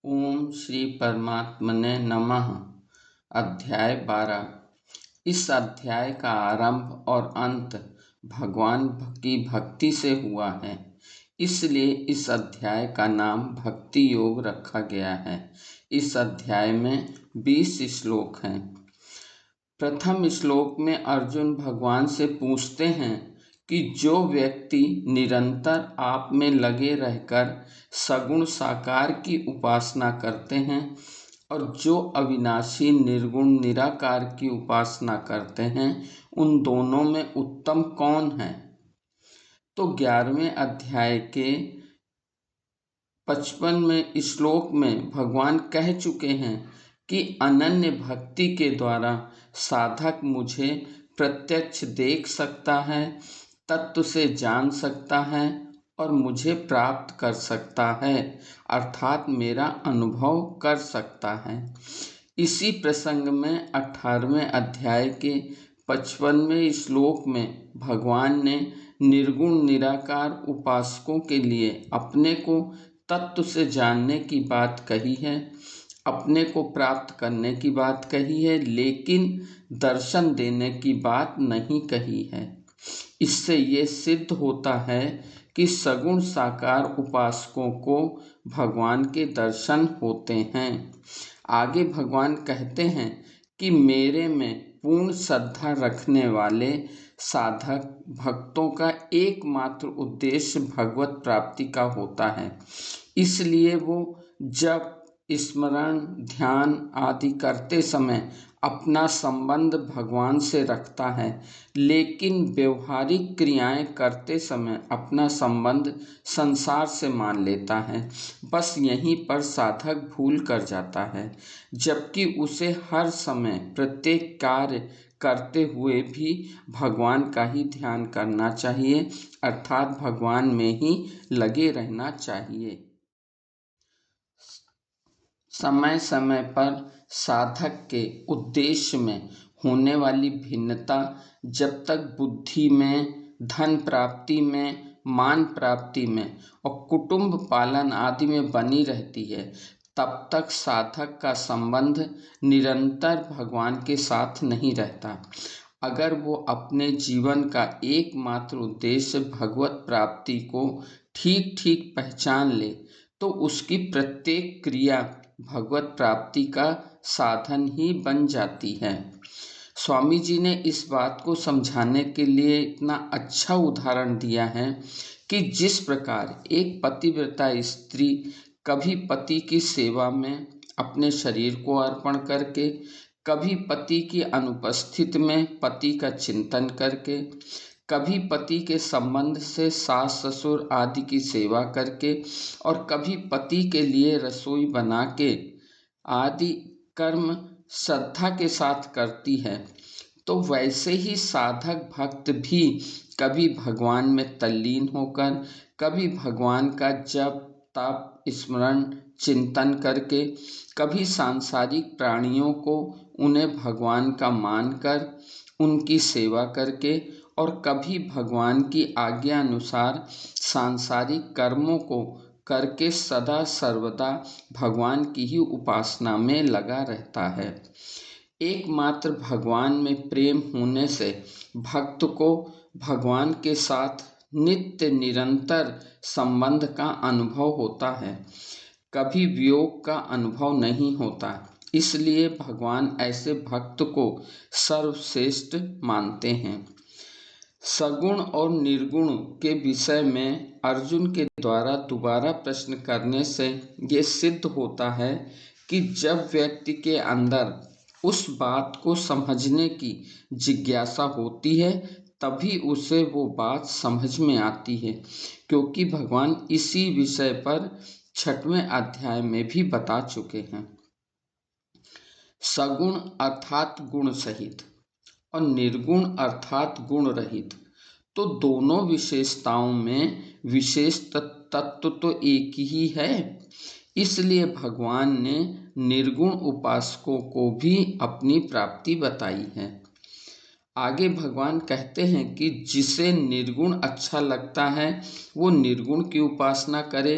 ओम श्री परमात्मने नमः। अध्याय 12। इस अध्याय का आरंभ और अंत भगवान की भक्ति से हुआ है, इसलिए इस अध्याय का नाम भक्ति योग रखा गया है। इस अध्याय में 20 श्लोक हैं। प्रथम श्लोक में अर्जुन भगवान से पूछते हैं कि जो व्यक्ति निरंतर आप में लगे रहकर सगुण साकार की उपासना करते हैं और जो अविनाशी निर्गुण निराकार की उपासना करते हैं, उन दोनों में उत्तम कौन है। तो 11वें अध्याय के 55वें श्लोक में भगवान कह चुके हैं कि अनन्य भक्ति के द्वारा साधक मुझे प्रत्यक्ष देख सकता है, तत्व से जान सकता है और मुझे प्राप्त कर सकता है, अर्थात मेरा अनुभव कर सकता है। इसी प्रसंग में 18वें अध्याय के 55वें श्लोक में भगवान ने निर्गुण निराकार उपासकों के लिए अपने को तत्व से जानने की बात कही है, अपने को प्राप्त करने की बात कही है, लेकिन दर्शन देने की बात नहीं कही है। इससे ये सिद्ध होता है कि सगुण साकार उपासकों को भगवान के दर्शन होते हैं। आगे भगवान कहते हैं कि मेरे में पूर्ण श्रद्धा रखने वाले साधक भक्तों का एकमात्र उद्देश्य भगवत प्राप्ति का होता है, इसलिए वो जब स्मरण ध्यान आदि करते समय अपना संबंध भगवान से रखता है, लेकिन व्यवहारिक क्रियाएं करते समय अपना संबंध संसार से मान लेता है। बस यहीं पर साधक भूल कर जाता है, जबकि उसे हर समय प्रत्येक कार्य करते हुए भी भगवान का ही ध्यान करना चाहिए, अर्थात भगवान में ही लगे रहना चाहिए। समय समय पर साधक के उद्देश्य में होने वाली भिन्नता जब तक बुद्धि में, धन प्राप्ति में, मान प्राप्ति में और कुटुंब पालन आदि में बनी रहती है, तब तक साधक का संबंध निरंतर भगवान के साथ नहीं रहता। अगर वो अपने जीवन का एकमात्र उद्देश्य भगवत प्राप्ति को ठीक ठीक पहचान ले, तो उसकी प्रत्येक क्रिया भगवत प्राप्ति का साधन ही बन जाती है। स्वामी जी ने इस बात को समझाने के लिए इतना अच्छा उदाहरण दिया है कि जिस प्रकार एक पतिव्रता स्त्री कभी पति की सेवा में अपने शरीर को अर्पण करके, कभी पति की अनुपस्थित में पति का चिंतन करके, कभी पति के संबंध से सास ससुर आदि की सेवा करके और कभी पति के लिए रसोई बना के आदि कर्म श्रद्धा के साथ करती है, तो वैसे ही साधक भक्त भी कभी भगवान में तल्लीन होकर, कभी भगवान का जप तप स्मरण चिंतन करके, कभी सांसारिक प्राणियों को उन्हें भगवान का मानकर उनकी सेवा करके और कभी भगवान की आज्ञा अनुसार सांसारिक कर्मों को करके सदा सर्वदा भगवान की ही उपासना में लगा रहता है। एकमात्र भगवान में प्रेम होने से भक्त को भगवान के साथ नित्य निरंतर संबंध का अनुभव होता है, कभी वियोग का अनुभव नहीं होता। इसलिए भगवान ऐसे भक्त को सर्वश्रेष्ठ मानते हैं। सगुण और निर्गुण के विषय में अर्जुन के द्वारा दोबारा प्रश्न करने से ये सिद्ध होता है कि जब व्यक्ति के अंदर उस बात को समझने की जिज्ञासा होती है, तभी उसे वो बात समझ में आती है, क्योंकि भगवान इसी विषय पर 6वें अध्याय में भी बता चुके हैं। सगुण अर्थात गुण सहित और निर्गुण अर्थात गुण रहित, तो दोनों विशेषताओं में विशेष तत्व तो एक ही है। इसलिए भगवान ने निर्गुण उपासकों को भी अपनी प्राप्ति बताई है। आगे भगवान कहते हैं कि जिसे निर्गुण अच्छा लगता है वो निर्गुण की उपासना करे,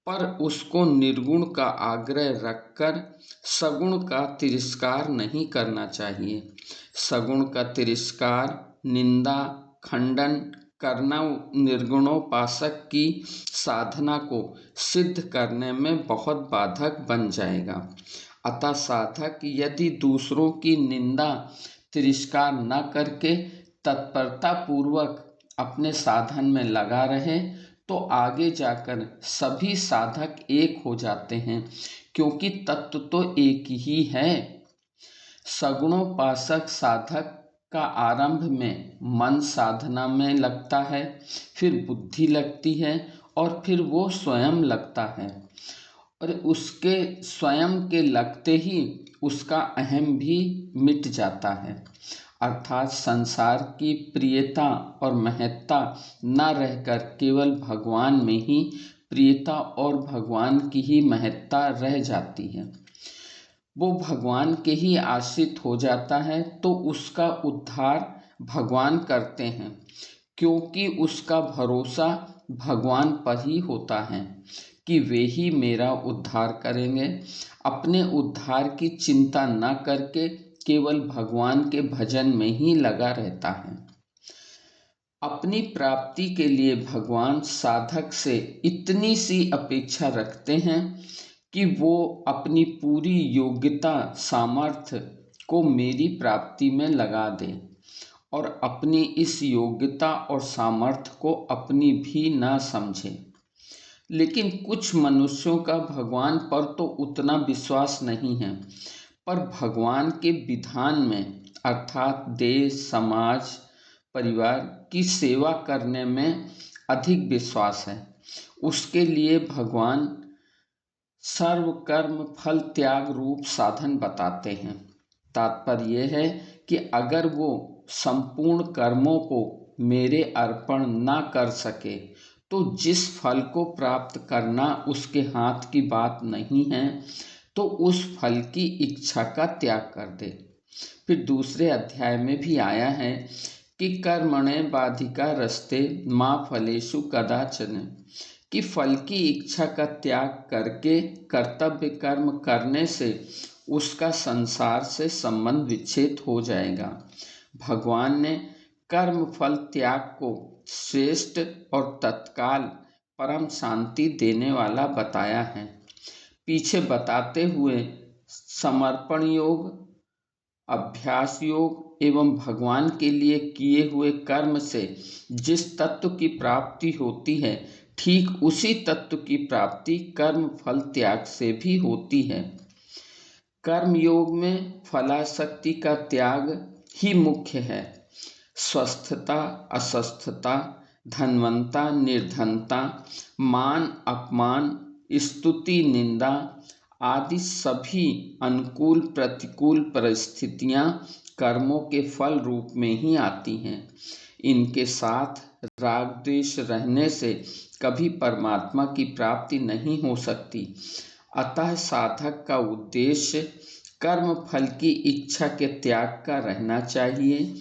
पर उसको निर्गुण का आग्रह रखकर सगुण का तिरस्कार नहीं करना चाहिए। सगुण का तिरस्कार, निंदा, खंडन करना निर्गुणोपासक की साधना को सिद्ध करने में बहुत बाधक बन जाएगा। अतः साधक यदि दूसरों की निंदा तिरस्कार न करके तत्परता पूर्वक अपने साधन में लगा रहे तो आगे जाकर सभी साधक एक हो जाते हैं, क्योंकि तत्व तो एक ही है। सगुणोपासक साधक का आरंभ में मन साधना में लगता है, फिर बुद्धि लगती है और फिर वो स्वयं लगता है, और उसके स्वयं के लगते ही उसका अहम भी मिट जाता है। अर्थात संसार की प्रियता और महत्ता न रहकर केवल भगवान में ही प्रियता और भगवान की ही महत्ता रह जाती है। वो भगवान के ही आश्रित हो जाता है तो उसका उद्धार भगवान करते हैं, क्योंकि उसका भरोसा भगवान पर ही होता है कि वे ही मेरा उद्धार करेंगे। अपने उद्धार की चिंता न करके केवल भगवान के भजन में ही लगा रहता है। अपनी प्राप्ति के लिए भगवान साधक से इतनी सी अपेक्षा रखते हैं कि वो अपनी पूरी योग्यता सामर्थ्य को मेरी प्राप्ति में लगा दे, और अपनी इस योग्यता और सामर्थ्य को अपनी भी ना समझे। लेकिन कुछ मनुष्यों का भगवान पर तो उतना विश्वास नहीं है, पर भगवान के विधान में अर्थात देश, समाज, परिवार की सेवा करने में अधिक विश्वास है। उसके लिए भगवान सर्व कर्म फल त्याग रूप साधन बताते हैं। तात्पर्य यह है कि अगर वो संपूर्ण कर्मों को मेरे अर्पण न कर सके तो जिस फल को प्राप्त करना उसके हाथ की बात नहीं है तो उस फल की इच्छा का त्याग कर दे। फिर दूसरे अध्याय में भी आया है कि कर्मणे बाधिका रस्ते माँ फलेषु कदाचन, कि फल की इच्छा का त्याग करके कर्तव्य कर्म करने से उसका संसार से संबंध विच्छेद हो जाएगा। भगवान ने कर्म फल त्याग को श्रेष्ठ और तत्काल परम शांति देने वाला बताया है। पीछे बताते हुए समर्पण योग, अभ्यास योग एवं भगवान के लिए किए हुए कर्म से जिस तत्व की प्राप्ति होती है, ठीक उसी तत्व की प्राप्ति कर्म फल त्याग से भी होती है। कर्म योग में फलासक्ति का त्याग ही मुख्य है। स्वस्थता अस्वस्थता, धनवंता निर्धनता, मान अपमान, स्तुति निंदा आदि सभी अनुकूल प्रतिकूल परिस्थितियां कर्मों के फल रूप में ही आती हैं। इनके साथ राग द्वेष रहने से कभी परमात्मा की प्राप्ति नहीं हो सकती। अतः साधक का उद्देश्य कर्म फल की इच्छा के त्याग का रहना चाहिए।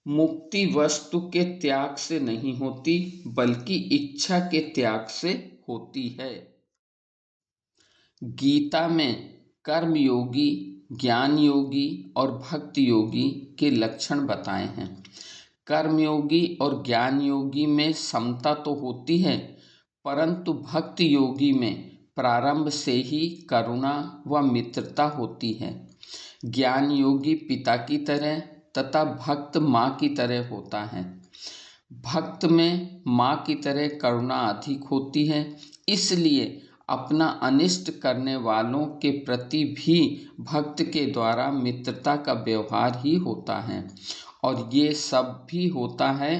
मुक्ति वस्तु के त्याग से नहीं होती बल्कि इच्छा के त्याग से होती है। गीता में कर्म योगी, ज्ञान योगी और भक्ति योगी के लक्षण बताए हैं। कर्मयोगी और ज्ञान योगी में समता तो होती है, परंतु भक्ति योगी में प्रारंभ से ही करुणा व मित्रता होती है। ज्ञान योगी पिता की तरह तथा भक्त माँ की तरह होता है। भक्त में माँ की तरह करुणा अधिक होती है, इसलिए अपना अनिष्ट करने वालों के प्रति भी भक्त के द्वारा मित्रता का व्यवहार ही होता है। और ये सब भी होता है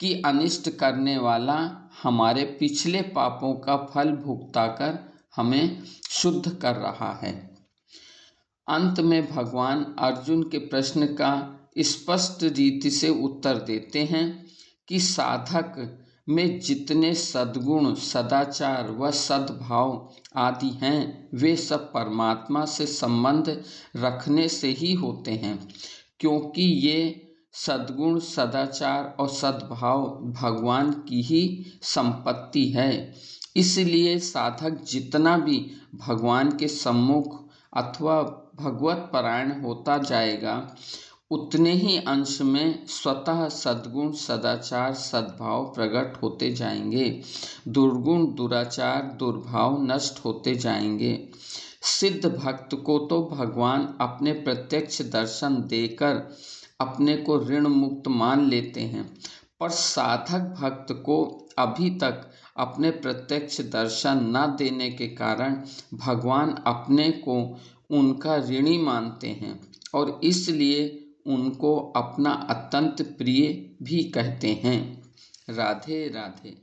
कि अनिष्ट करने वाला हमारे पिछले पापों का फल भुगताकर हमें शुद्ध कर रहा है। अंत में भगवान अर्जुन के प्रश्न का स्पष्ट रीति से उत्तर देते हैं कि साधक में जितने सद्गुण, सदाचार व सद्भाव आदि हैं, वे सब परमात्मा से संबंध रखने से ही होते हैं, क्योंकि ये सद्गुण, सदाचार और सद्भाव भगवान की ही संपत्ति है। इसलिए साधक जितना भी भगवान के सम्मुख अथवा भगवत परायण होता जाएगा, उतने ही अंश में स्वतः सद्गुण, सदाचार, सद्भाव प्रकट होते जाएंगे। दुर्गुण, दुराचार, दुर्भाव नष्ट होते जाएंगे। सिद्ध भक्त को तो भगवान अपने प्रत्यक्ष दर्शन देकर अपने को ऋण मुक्त मान लेते हैं, पर साधक भक्त को अभी तक अपने प्रत्यक्ष दर्शन न देने के कारण भगवान अपने को उनका ऋणी मानते हैं और इसलिए उनको अपना अत्यंत प्रिय भी कहते हैं। राधे राधे।